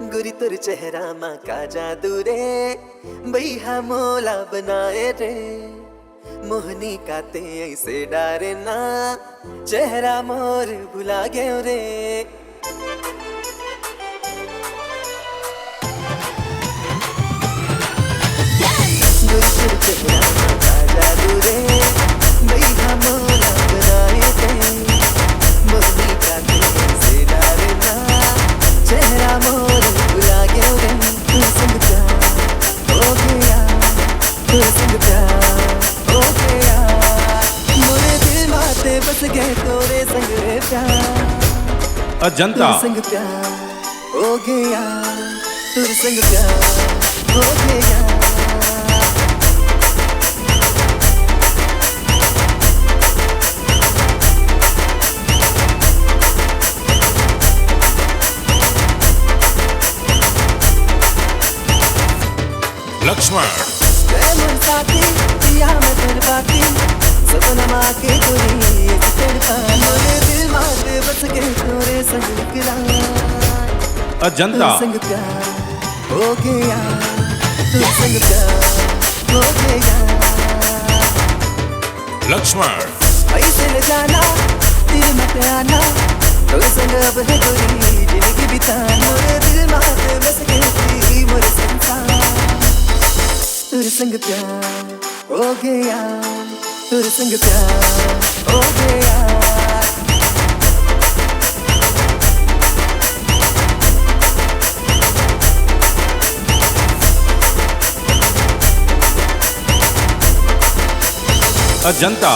गुरी तुर चेहरा माँ का जादू रे, भैया मोला बनाए रे। मोहनी काते ऐसे डारे ना, चेहरा मोर भुला गयो रे। गुरी तुर चेहरा माँ का जादू रे, भैया मोला बनाए रे। मोहनी काते ऐसे डारे ना, चेहरा मोर भुला गयो रे। तू संग प्यार हो गया, तू संग प्यार हो गया। मोरे दिल माते बस गए तोरे संग रे प्यार। अजंता तू संग प्यार हो गया, तू संग प्यार हो गया। लक्ष्मण मन साथी पिया मैं तेरे बाती, सपना माँ के गोरी एक तेरे पास। मोरे दिल माते बस गए तोरे संग निकला। अजंता तू संग प्यार हो गया, तू संग प्यार हो गया। लक्ष्मण ऐसे न जाना तेरे मत आना, तोरे संग अब है गोरी जिंदगी बिताना। मोरे दिल माते बस गई मोरे संसार। तेरे संग प्यार हो गया, तेरे संग प्यार हो गया। अजंता